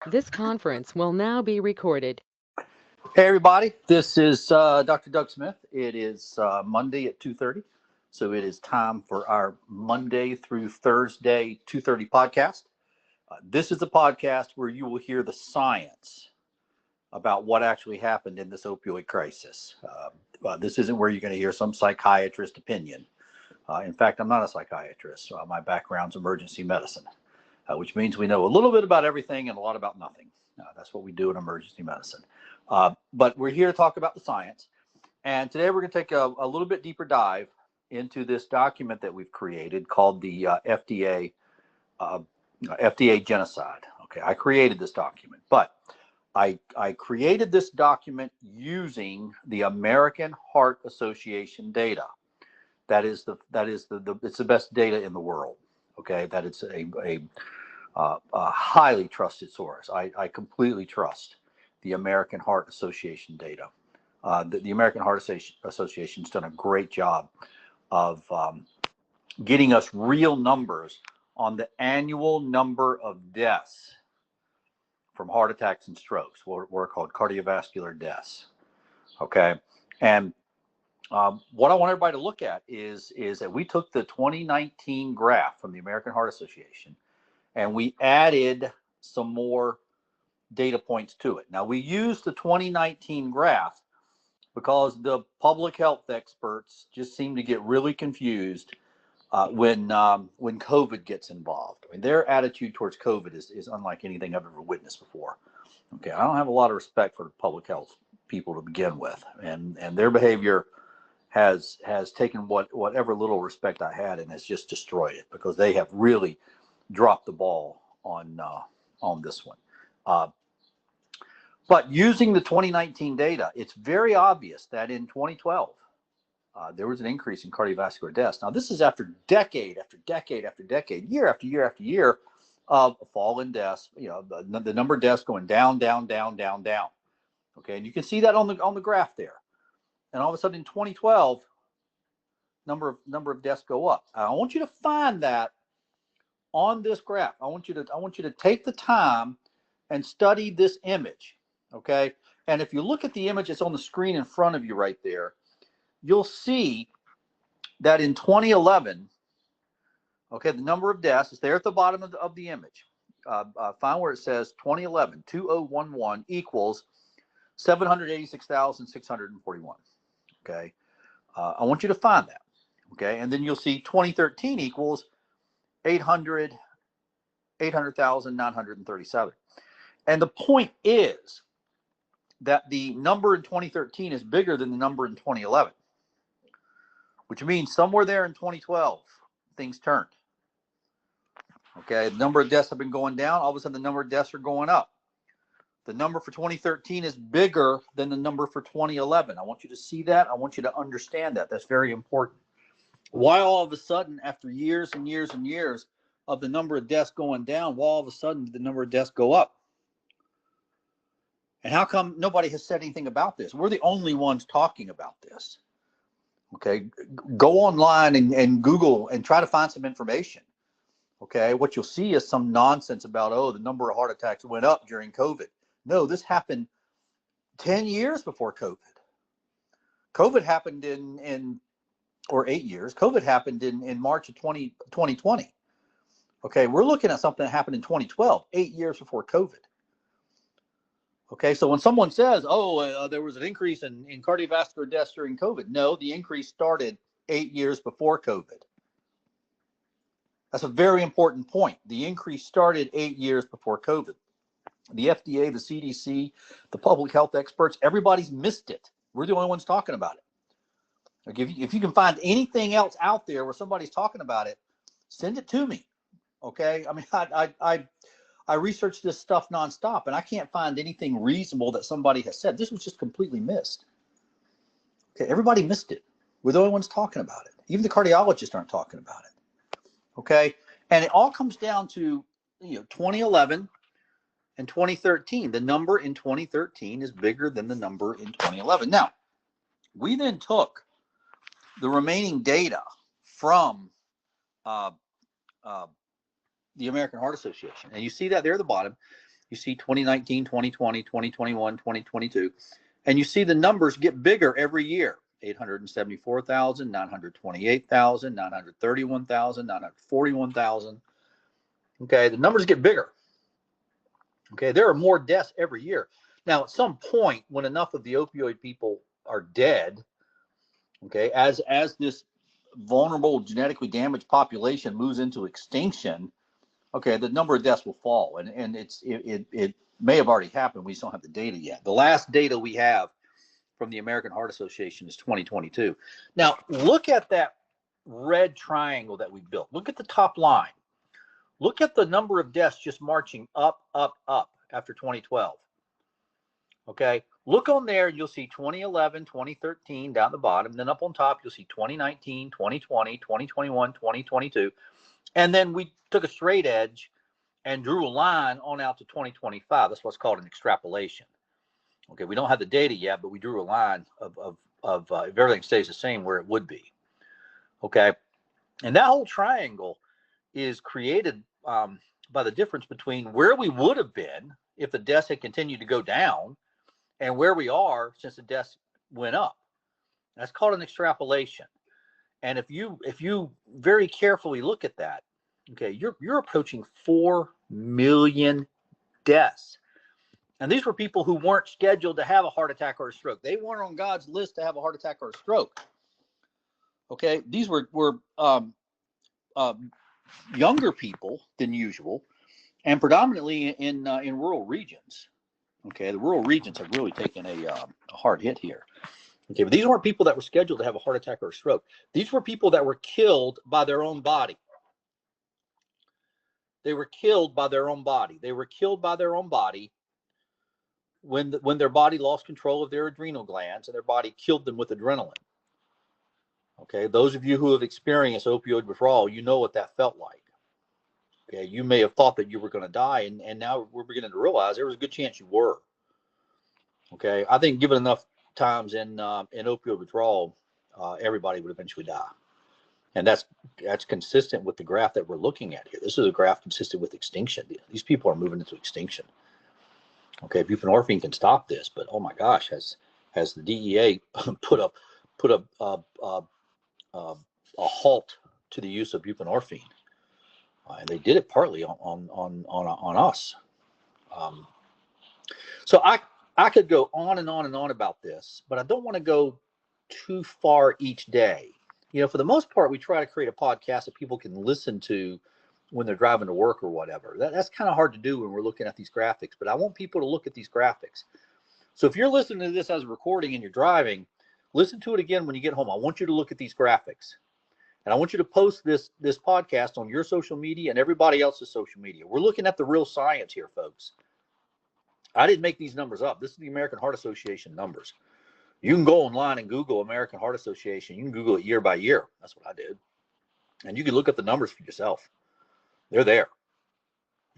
This conference will now be recorded. Hey everybody, this is Dr. Doug Smith. It is Monday at 2:30, so it is time for our Monday through Thursday 2:30 podcast. This is a podcast where you will hear the science about what actually happened in this opioid crisis. This isn't where you're going to hear some psychiatrist opinion. In fact, I'm not a psychiatrist. My background's emergency medicine, which means we know a little bit about everything and a lot about nothing. That's what we do in emergency medicine. But we're here to talk about the science. And today we're going to take a little bit deeper dive into this document that we've created called the FDA Genocide. Okay, I created this document, but I created this document using the American Heart Association data. It's the best data in the world. Okay, that it's a highly trusted source. I completely trust the American Heart Association data. The American Heart Association has done a great job of getting us real numbers on the annual number of deaths from heart attacks and strokes, what are called cardiovascular deaths. Okay, and what I want everybody to look at is that we took the 2019 graph from the American Heart Association and we added some more data points to it. Now, we used the 2019 graph because the public health experts just seem to get really confused when COVID gets involved. I mean, their attitude towards COVID is unlike anything I've ever witnessed before. Okay, I don't have a lot of respect for public health people to begin with, and their behavior has taken whatever little respect I had and has just destroyed it because they have really dropped the ball on this one. But using the 2019 data, it's very obvious that in 2012, there was an increase in cardiovascular deaths. Now, this is after decade after decade after decade, year after year after year of a fall in deaths. You know, the number of deaths going down, down, down, down, down. Okay, and you can see that on the graph there. And all of a sudden, in 2012, number of deaths go up. I want you to find that on this graph. I want you to take the time and study this image. Okay, and if you look at the image that's on the screen in front of you right there, you'll see that in 2011, okay, the number of deaths is there at the bottom of the image. Find where it says 2011, 2011 equals 786,641. Okay, I want you to find that. Okay, and then you'll see 2013 equals 800,937. And the point is that the number in 2013 is bigger than the number in 2011, which means somewhere there in 2012, things turned. Okay, the number of deaths have been going down. All of a sudden, the number of deaths are going up. The number for 2013 is bigger than the number for 2011. I want you to see that. I want you to understand that. That's very important. Why all of a sudden, after years and years and years of the number of deaths going down, why all of a sudden did the number of deaths go up? And how come nobody has said anything about this? We're the only ones talking about this. Okay, go online and Google and try to find some information. Okay, what you'll see is some nonsense about, oh, the number of heart attacks went up during COVID. No, this happened 10 years before COVID. COVID happened or 8 years. COVID happened in March of 2020. Okay, we're looking at something that happened in 2012, 8 years before COVID. Okay, so when someone says, oh, there was an increase in cardiovascular deaths during COVID, no, the increase started 8 years before COVID. That's a very important point. The increase started 8 years before COVID. The FDA, the CDC, the public health experts, everybody's missed it. We're the only ones talking about it. Like if you can find anything else out there where somebody's talking about it, send it to me. Okay, I mean, I research this stuff nonstop, and I can't find anything reasonable that somebody has said. This was just completely missed. Okay, everybody missed it. We're the only ones talking about it. Even the cardiologists aren't talking about it. Okay, and it all comes down to 2011 and 2013. The number in 2013 is bigger than the number in 2011. Now, we then took the remaining data from the American Heart Association, and you see that there at the bottom. You see 2019, 2020, 2021, 2022, and you see the numbers get bigger every year. 874,000, 928,000, 931,000, 941,000. Okay, the numbers get bigger. Okay, there are more deaths every year. Now, at some point, when enough of the opioid people are dead, okay, as this vulnerable, genetically damaged population moves into extinction, okay, the number of deaths will fall, and it may have already happened. We just don't have the data yet. The last data we have from the American Heart Association is 2022. Now, look at that red triangle that we built. Look at the top line. Look at the number of deaths just marching up, up, up after 2012. Okay, look on there and you'll see 2011, 2013 down the bottom. Then up on top, you'll see 2019, 2020, 2021, 2022. And then we took a straight edge and drew a line on out to 2025. That's what's called an extrapolation. Okay, we don't have the data yet, but we drew a line of if everything stays the same where it would be. Okay, and that whole triangle is created by the difference between where we would have been if the deaths had continued to go down and where we are since the deaths went up. That's called an extrapolation. And if you very carefully look at that, okay, you're approaching 4 million deaths. And these were people who weren't scheduled to have a heart attack or a stroke. They weren't on God's list to have a heart attack or a stroke. Okay, these were younger people than usual, and predominantly in rural regions. Okay, the rural regions have really taken a hard hit here. Okay, but these weren't people that were scheduled to have a heart attack or a stroke. These were people that were killed by their own body. They were killed by their own body. They were killed by their own body when their body lost control of their adrenal glands and their body killed them with adrenaline. Okay, those of you who have experienced opioid withdrawal, you know what that felt like. Okay, you may have thought that you were going to die, and now we're beginning to realize there was a good chance you were. Okay, I think given enough times in opioid withdrawal, everybody would eventually die. And that's consistent with the graph that we're looking at here. This is a graph consistent with extinction. These people are moving into extinction. Okay, buprenorphine can stop this, but oh my gosh, has the DEA put a halt to the use of buprenorphine? And they did it partly on us. So I could go on and on and on about this, but I don't want to go too far each day. You know, for the most part, we try to create a podcast that people can listen to when they're driving to work or whatever. That's kind of hard to do when we're looking at these graphics, but I want people to look at these graphics. So if you're listening to this as a recording and you're driving, listen to it again when you get home. I want you to look at these graphics. And I want you to post this podcast on your social media and everybody else's social media. We're looking at the real science here, folks. I didn't make these numbers up. This is the American Heart Association numbers. You can go online and Google American Heart Association. You can Google it year by year. That's what I did. And you can look at the numbers for yourself. They're there.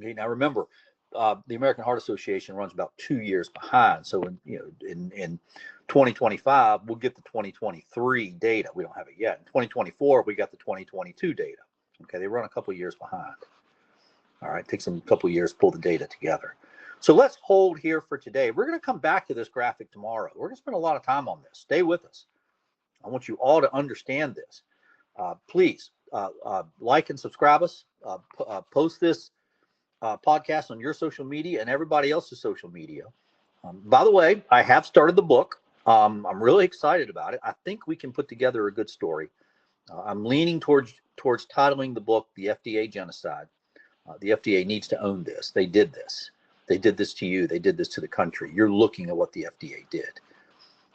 Okay, now remember, the American Heart Association runs about 2 years behind. So in 2025, we'll get the 2023 data. We don't have it yet. In 2024, we got the 2022 data. Okay, they run a couple of years behind. All right, it takes them a couple of years to pull the data together. So let's hold here for today. We're going to come back to this graphic tomorrow. We're going to spend a lot of time on this. Stay with us. I want you all to understand this. Please like and subscribe us. Post this podcast on your social media and everybody else's social media. By the way, I have started the book. I'm really excited about it. I think we can put together a good story. I'm leaning towards titling the book "The FDA Genocide." The FDA needs to own this. They did this. They did this to you. They did this to the country. You're looking at what the FDA did.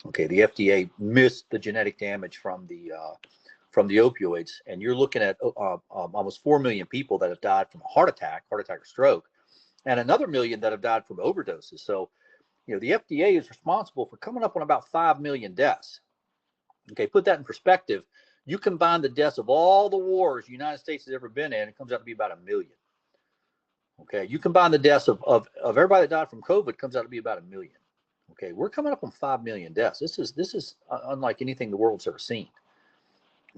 Okay, the FDA missed the genetic damage from the opioids, and you're looking at almost 4 million people that have died from a heart attack or stroke, and another million that have died from overdoses. So, you know, the FDA is responsible for coming up on about 5 million deaths. Okay, put that in perspective. You combine the deaths of all the wars the United States has ever been in, it comes out to be about 1 million. Okay, you combine the deaths of everybody that died from COVID, it comes out to be about 1 million. Okay, we're coming up on 5 million deaths. This is unlike anything the world's ever seen.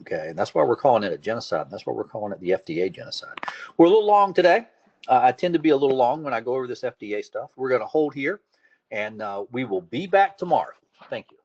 Okay, and that's why we're calling it a genocide. And that's why we're calling it the FDA genocide. We're a little long today. I tend to be a little long when I go over this FDA stuff. We're going to hold here, and we will be back tomorrow. Thank you.